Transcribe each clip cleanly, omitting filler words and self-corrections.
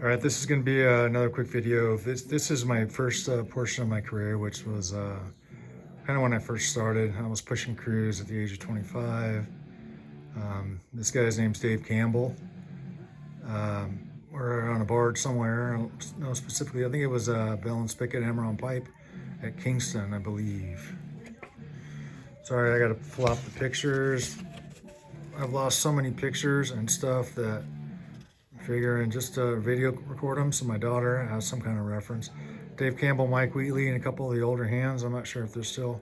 All right, this is going to be another quick video. This is my first portion of my career, which was kind of when I first started. I was pushing crews at the age of 25. This guy's name's Dave Campbell. We're on a barge somewhere. I don't know specifically. I think it was Bell and Spigot Hammer on Pipe at Kingston, I believe. Sorry, I got to flop the pictures. I've lost so many pictures and stuff that figuring just video record them so my daughter has some kind of reference. Dave Campbell, Mike Wheatley, and a couple of the older hands. I'm not sure if they're still.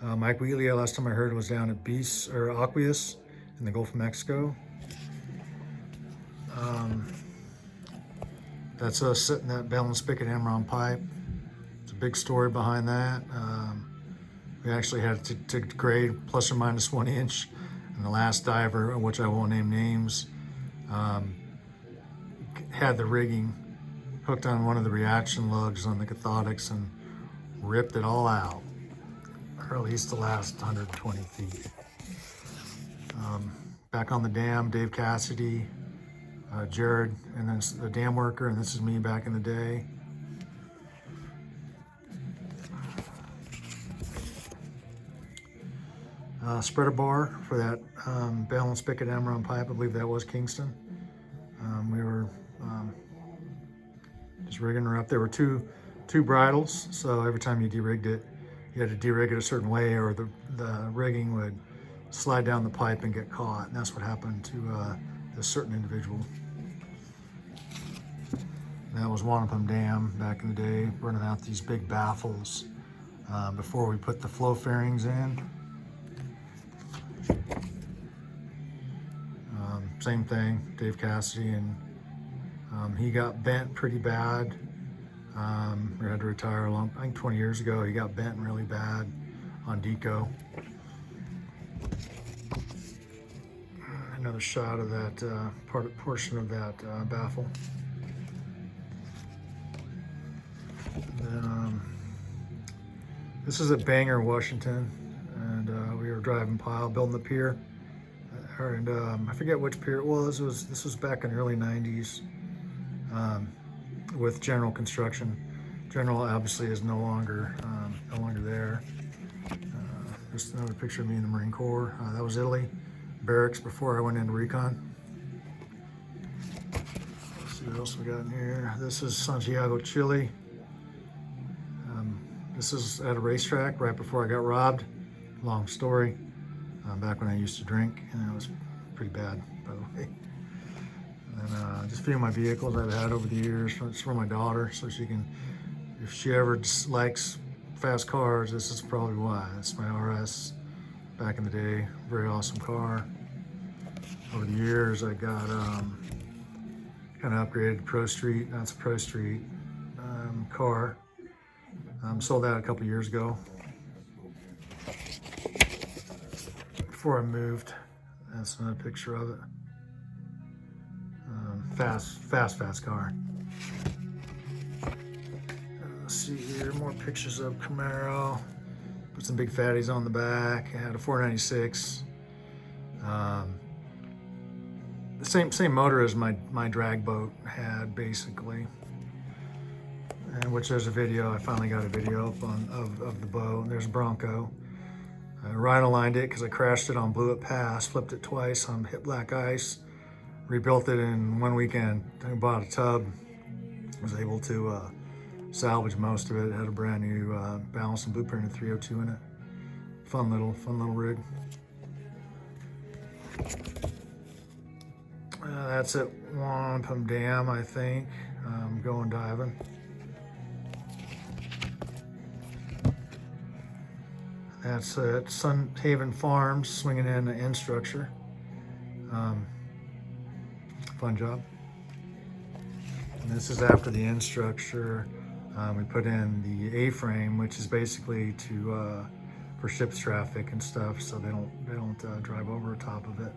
Mike Wheatley, last time I heard, was down at Beast or Aqueous in the Gulf of Mexico. That's us sitting that Bell and Spigot Hammer on Pipe. It's a big story behind that. We actually had to grade plus or minus 1 inch. And the last diver, which I won't name names, had the rigging hooked on one of the reaction lugs on the cathodics and ripped it all out, or at least the last 120 feet. Back on the dam, Dave Cassidy, Jared, and then the dam worker, and this is me back in the day. Spreader bar for that Bell and Spigot Hammer on Pipe. I believe that was Kingston. We were just rigging her up. There were two bridles, so every time you de-rigged it, you had to de-rig it a certain way, or the rigging would slide down the pipe and get caught. And that's what happened to this certain individual. And that was Wanapum Dam back in the day, burning out these big baffles before we put the flow fairings in. Same thing, Dave Cassidy, and he got bent pretty bad. We had to retire I think 20 years ago. He got bent really bad on deco. Another shot of that portion of that baffle. And then, this is at Bangor, Washington, and we were driving pile, building the pier. And I forget which pier it was. This was back in the early 90s with General Construction. General obviously is no longer there. Just another picture of me in the Marine Corps. That was Italy, barracks before I went into recon. Let's see what else we got in here. This is Santiago, Chile. This is at a racetrack right before I got robbed. Long story. Back when I used to drink, and it was pretty bad, by the way. And just a few of my vehicles I've had over the years. It's for my daughter, so she can, if she ever likes fast cars, this is probably why. It's my RS back in the day, very awesome car. Over the years, I got kind of upgraded to Pro Street. That's a Pro Street car. Sold that a couple years ago. Before I moved. That's another picture of it. Fast car. Let's see here, more pictures of Camaro. Put some big fatties on the back. I had a 496. The same motor as my drag boat had, basically. And which there's a video. I finally got a video up of the boat. There's a Bronco. I rhino-lined it because I crashed it on Blewett Pass, flipped it twice on hit black ice, rebuilt it in 1 weekend. I bought a tub, was able to salvage most of it. It had a brand new Balance and Blueprinted 302 in it. Fun little rig. That's at Wanapum Dam, I think. Going diving. That's at Sun Haven Farms, swinging in an end structure. Fun job. And this is after the end structure. We put in the A-frame, which is basically to for ships traffic and stuff, so they don't drive over the top of it.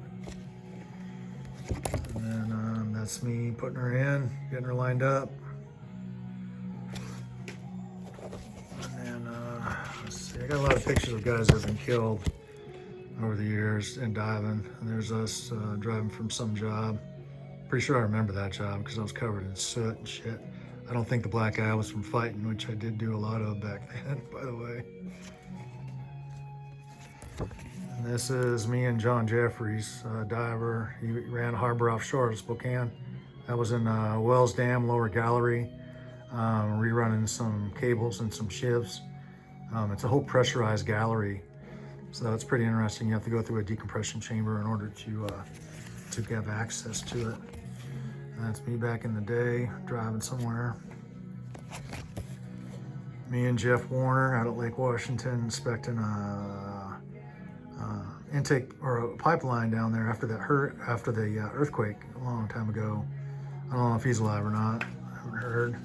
And then that's me putting her in, getting her lined up. I got a lot of pictures of guys that have been killed over the years in diving. And there's us driving from some job. Pretty sure I remember that job because I was covered in soot and shit. I don't think the black eye was from fighting, which I did do a lot of back then, by the way. And this is me and John Jeffries, diver. He ran Harbor Offshore of Spokane. That was in Wells Dam, lower gallery, rerunning some cables and some shivs. It's a whole pressurized gallery, so it's pretty interesting. You have to go through a decompression chamber in order to have access to it. And that's me back in the day, driving somewhere. Me and Jeff Warner out at Lake Washington inspecting a intake or a pipeline down there after the earthquake a long time ago. I don't know if he's alive or not. I haven't heard.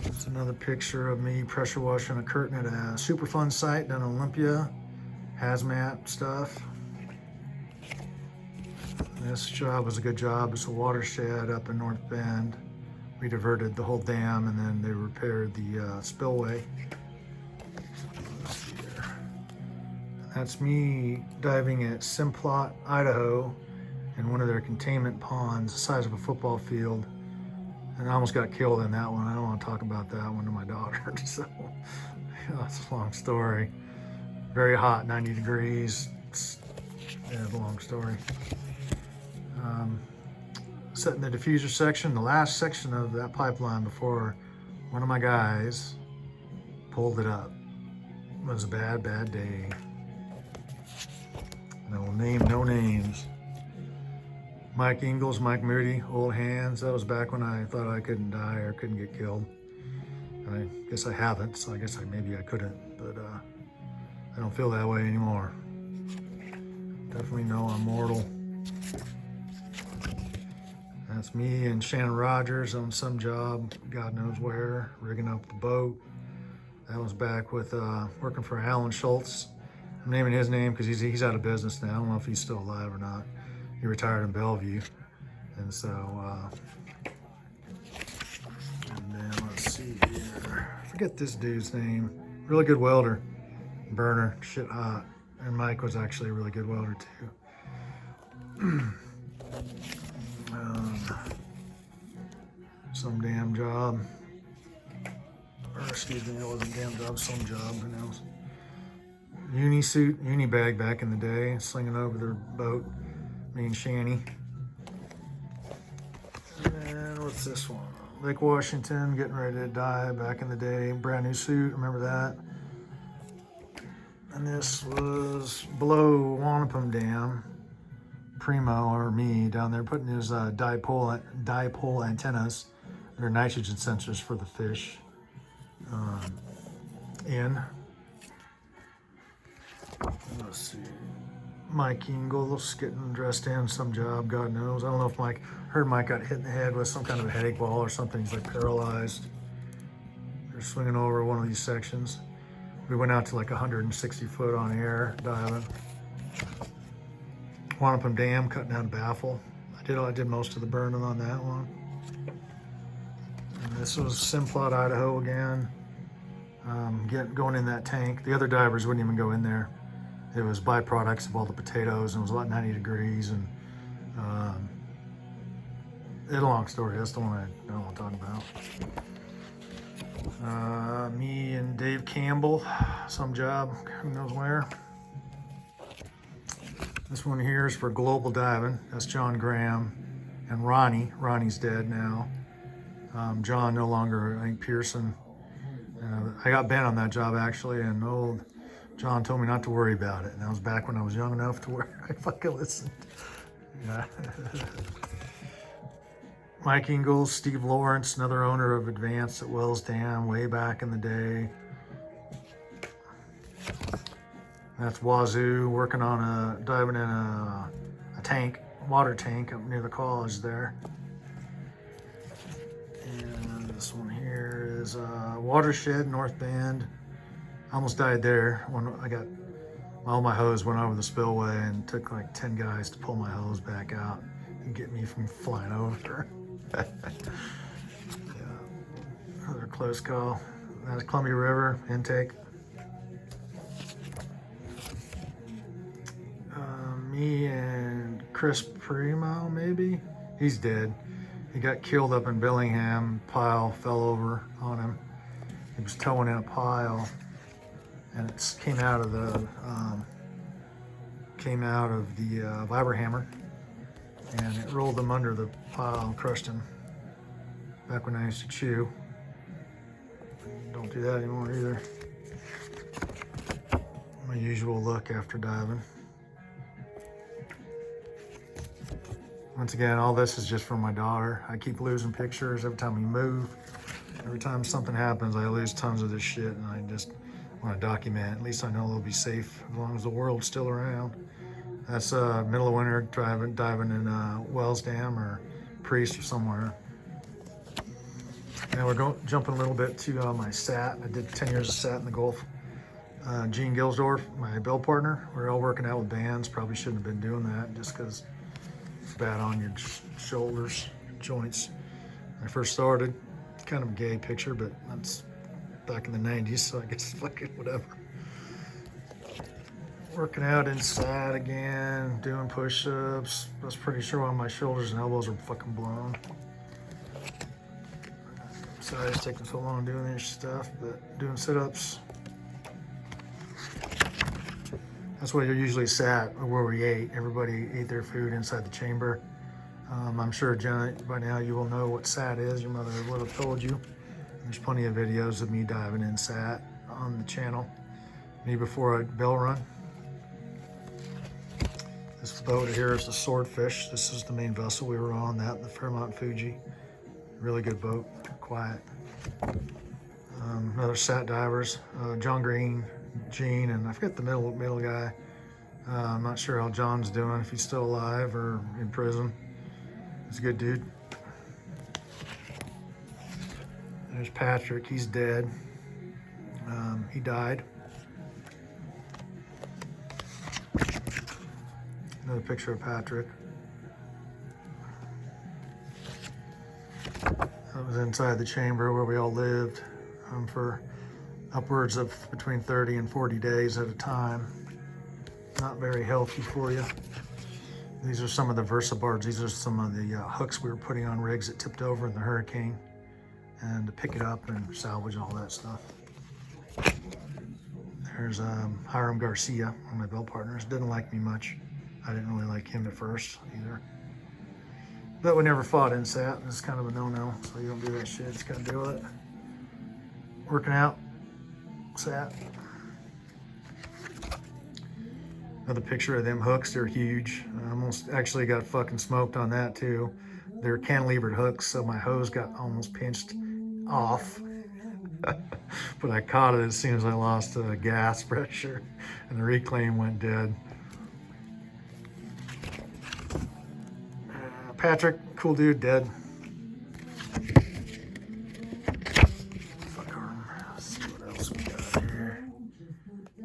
It's another picture of me pressure washing a curtain at a Superfund site down in Olympia. Hazmat stuff. This job was a good job. It's a watershed up in North Bend. We diverted the whole dam and then they repaired the spillway. Let's see here. That's me diving at Simplot, Idaho, in one of their containment ponds, the size of a football field. And I almost got killed in that one. I don't want to talk about that one to my daughter. So, it's a long story. Very hot, 90 degrees. It's a long story. Setting the diffuser section, the last section of that pipeline before one of my guys pulled it up. It was a bad, bad day. No name, no names. Mike Ingalls, Mike Moody, old hands. That was back when I thought I couldn't die or couldn't get killed. And I guess I haven't, so I guess maybe I couldn't, but I don't feel that way anymore. Definitely know I'm mortal. That's me and Shannon Rogers on some job, God knows where, rigging up the boat. That was back with working for Alan Schultz. I'm naming his name because he's out of business now. I don't know if he's still alive or not. He retired in Bellevue. And so, and then let's see here. I forget this dude's name. Really good welder. Burner, shit hot. And Mike was actually a really good welder too. Some damn job. Or excuse me, it wasn't a damn job, some job, who knows. Uni suit, uni bag back in the day, slinging over their boat, me and Shanny. And then what's this one? Lake Washington, getting ready to die back in the day, brand new suit, remember that? And this was below Wanapum Dam. Primo, or me, down there putting his dipole antennas, they're nitrogen sensors for the fish, in. Let's see. Mike Ingalls getting dressed in some job, God knows. I don't know if heard Mike got hit in the head with some kind of a headache ball or something. He's like paralyzed. They're swinging over one of these sections. We went out to like 160 foot on air diving. Wanapum Dam, cutting down a baffle. I did most of the burning on that one. And this was Simplot, Idaho again. Going in that tank. The other divers wouldn't even go in there. It was byproducts of all the potatoes, and it was about 90 degrees. And it's a long story. That's the one I don't want to talk about. Me and Dave Campbell, some job, who knows where. This one here is for Global Diving. That's John Graham and Ronnie. Ronnie's dead now. John no longer, I think Pearson. I got bent on that job actually, and old John told me not to worry about it. And that was back when I was young enough to where I fucking listened. Yeah. Mike Ingalls, Steve Lawrence, another owner of Advance at Wells Dam way back in the day. That's Wazoo working on diving in a tank, water tank up near the college there. And this one here is Watershed, North Bend. I almost died there when all my hose went over the spillway and took like 10 guys to pull my hose back out and get me from flying over. Yeah, another close call. That's Columbia River intake. Me and Chris Primo, maybe? He's dead. He got killed up in Bellingham. Pile fell over on him. He was towing in a pile, and it came out of the Viberhammer, and it rolled him under the pile and crushed him. Back when I used to chew. Don't do that anymore either. My usual look after diving. Once again, all this is just for my daughter. I keep losing pictures every time we move. Every time something happens, I lose tons of this shit, and I just want to document. At least I know they'll be safe as long as the world's still around. That's middle of winter, diving in Wells Dam or Priest or somewhere. Now we're jumping a little bit to my SAT. I did 10 years of SAT in the Gulf. Gene Gilsdorf, my bell partner, we're all working out with bands. Probably shouldn't have been doing that just because it's bad on your shoulders, joints. When I first started, kind of a gay picture, but that's back in the 90s, so I guess fucking whatever. Working out in SAT again, doing push-ups. I was pretty sure all my shoulders and elbows are fucking blown. Sorry it's taking so long doing this stuff, but doing sit-ups. That's where you're usually sat, or where we ate. Everybody ate their food inside the chamber. I'm sure, Jenna, by now you will know what SAT is. Your mother would have told you. There's plenty of videos of me diving in SAT on the channel. Me before I bell run. This boat here is the Swordfish. This is the main vessel we were on, the Fairmont Fuji. Really good boat, quiet. Another SAT divers, John Green, Gene, and I forget the middle guy. I'm not sure how John's doing, if he's still alive or in prison. He's a good dude. There's Patrick, he's dead. He died. Another picture of Patrick. That was inside the chamber where we all lived for upwards of between 30 and 40 days at a time. Not very healthy for you. These are some of the VersaBards. These are some of the hooks we were putting on rigs that tipped over in the hurricane, and to pick it up and salvage all that stuff. There's Hiram Garcia, one of my bell partners. Didn't like me much. I didn't really like him at first either. But we never fought in SAT. It's kind of a no-no, so you don't do that shit. Just gotta deal with it. Working out, SAT. Another picture of them hooks. They're huge. I almost actually got fucking smoked on that too. They're cantilevered hooks, so my hose got almost pinched off. But I caught it as soon as I lost gas pressure, and the reclaim went dead. Patrick, cool dude, dead. Fuck arm. Let's see what else we got here.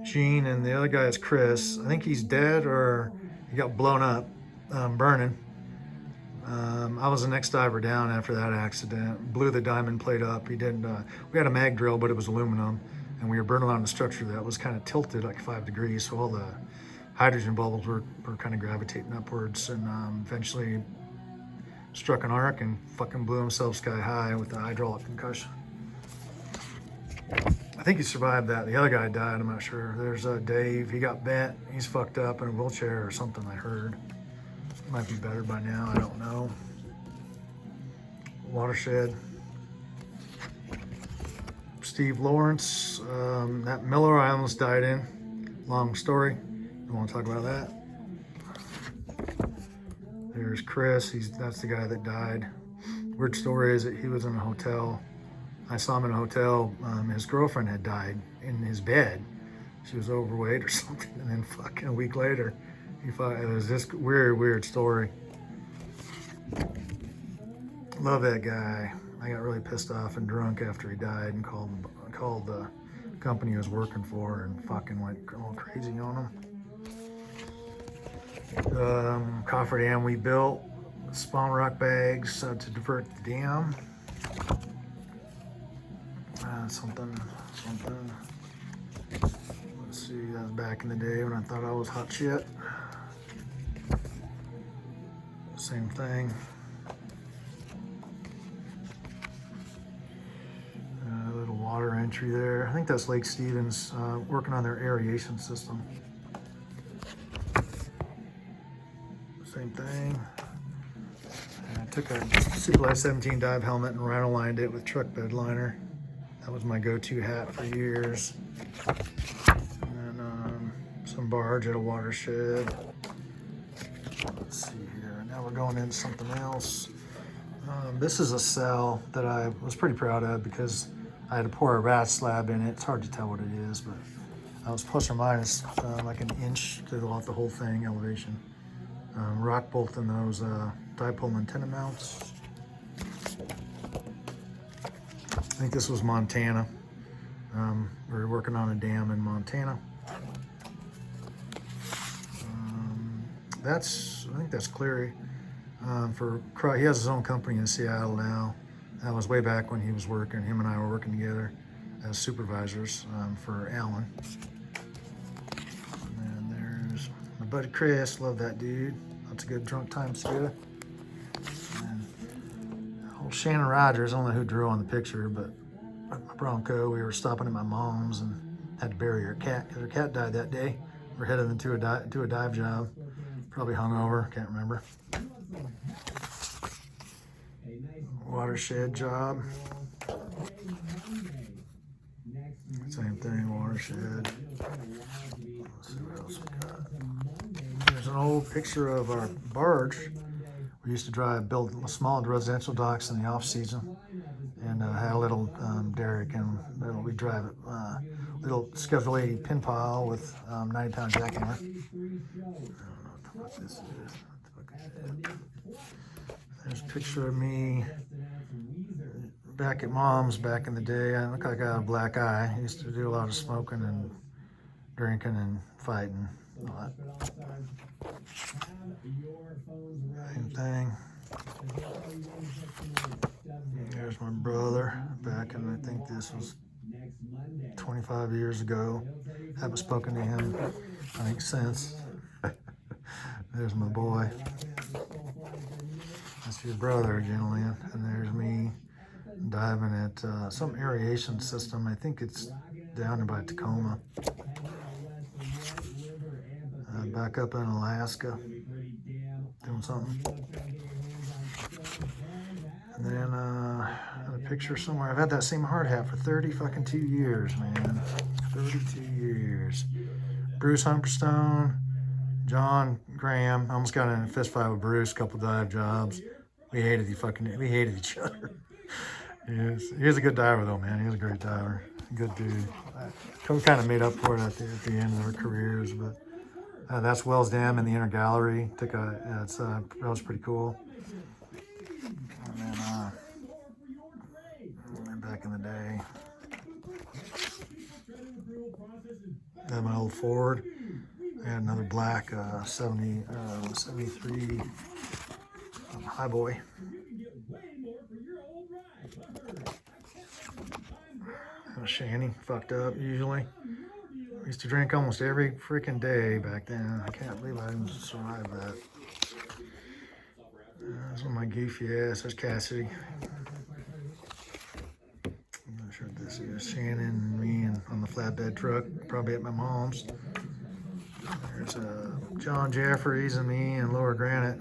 Gene, and the other guy is Chris. I think he's dead or he got blown up, burning. I was the next diver down after that accident. Blew the diamond plate up. He didn't. We had a mag drill, but it was aluminum, and we were burning on the structure that was kind of tilted like 5 degrees, so all the hydrogen bubbles were kind of gravitating upwards, and eventually struck an arc and fucking blew himself sky high with the hydraulic concussion. I think he survived that. The other guy died, I'm not sure. There's Dave, he got bent. He's fucked up in a wheelchair or something, I heard. Might be better by now, I don't know. Watershed. Steve Lawrence, that Miller I almost died in. Long story, you wanna talk about that? There's Chris, that's the guy that died. Weird story is that he was in a hotel. I saw him in a hotel. His girlfriend had died in his bed. She was overweight or something, and then fucking a week later, it was this weird story. Love that guy. I got really pissed off and drunk after he died and called the company he was working for and fucking went all crazy on him. Coffer dam we built, spawn rock bags to divert the dam. Something. Let's see, that was back in the day when I thought I was hot shit. Same thing. A little water entry there. I think that's Lake Stevens working on their aeration system. Same thing. And I took a Superlight 17 dive helmet and rhino lined it with truck bed liner. That was my go-to hat for years. And then some barge at a watershed. Let's see here. Now we're going into something else. This is a cell that I was pretty proud of because I had to pour a rat slab in it. It's hard to tell what it is, but I was plus or minus like an inch throughout the whole thing elevation. Rock bolting those dipole antenna mounts. I think this was Montana. We were working on a dam in Montana. I think that's Cleary. He has his own company in Seattle now. That was way back when he was working. Him and I were working together as supervisors for Allen. And there's my buddy Chris. Love that dude. Lots of good drunk times together. Old Shannon Rogers, I don't know who drew on the picture, but my Bronco, we were stopping at my mom's and had to bury her cat because her cat died that day. We're headed to a dive job. Probably hungover, can't remember. Watershed job. Same thing, watershed. Let's see what else we got. There's an old picture of our barge. We used to build small residential docks in the off season, and had a little derrick, and we drive it, little Schedule 80 pin pile with 90-pound jackhammer. I don't know what this is. What the fuck is that? There's a picture of me back at Mom's back in the day. I look like I had a black eye. I used to do a lot of smoking and drinking and fighting. All that. Same thing. There's my brother back in, I think this was 25 years ago. Haven't spoken to him, I think, since. There's my boy. That's your brother, Gentleman. And there's me diving at some aeration system. I think it's down by Tacoma. Back up in Alaska, doing something. And then a picture somewhere. I've had that same hard hat for 32 years, man. 32 years. Bruce Humperstone, John Graham. I almost got in a fist fight with Bruce, a couple dive jobs. We hated each other. He was a good diver though, man. He was a great diver. Good dude. We kind of made up for it at the end of our careers, but that's Wells Dam in the inner gallery. That was pretty cool. And then back in the day, had my old Ford. I had another black 73 Highboy. Shanny, fucked up usually. I used to drink almost every freaking day back then. I can't believe I didn't survive that. That's one of my goofy ass. There's Cassidy. I'm not sure what this is. Shannon and me on the flatbed truck, probably at my mom's. There's John Jeffries and me and Lower Granite,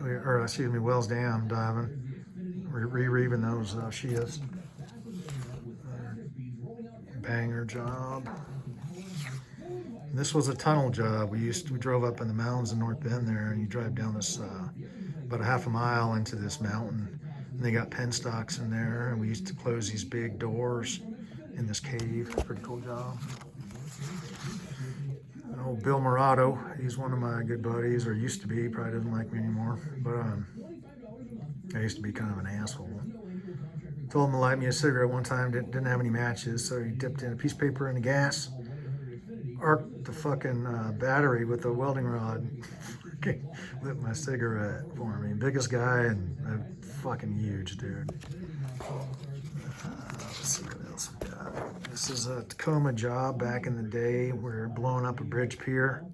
Wells Dam diving. We're re-reeving those Shias. Banger job. This was a tunnel job. We drove up in the mountains in North Bend there, and you drive down this about a half a mile into this mountain, and they got penstocks in there, and we used to close these big doors in this cave. Pretty cool job. Old Bill Murato, he's one of my good buddies, or used to be. Probably doesn't like me anymore, but I used to be kind of an asshole. Told him to light me a cigarette one time, didn't have any matches, so he dipped in a piece of paper in the gas, arced the fucking battery with a welding rod, lit my cigarette for me. Biggest guy and fucking huge dude. Let's see what else we got. This is a Tacoma job back in the day. We were blowing up a bridge pier.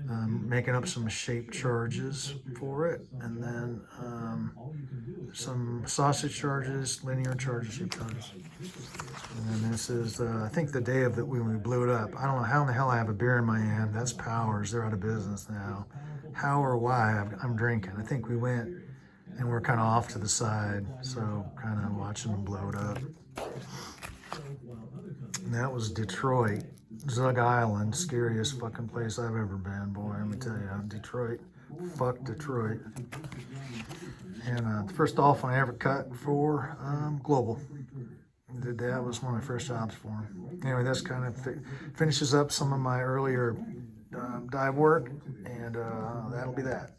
Making up some shape charges for it, and then some sausage charges, linear charges, shape charges. And then this is, I think, the day of that when we blew it up. I don't know how in the hell I have a beer in my hand. That's Powers. They're out of business now. How or why I'm drinking. I think we went and we're kind of off to the side, so kind of watching them blow it up. And that was Detroit. Zug Island, scariest fucking place I've ever been, boy, let me tell you. Detroit, fuck Detroit. And the first dolphin I ever cut for Global. Did that, was one of my first jobs for him. Anyway, that's kind of finishes up some of my earlier dive work, and that'll be that.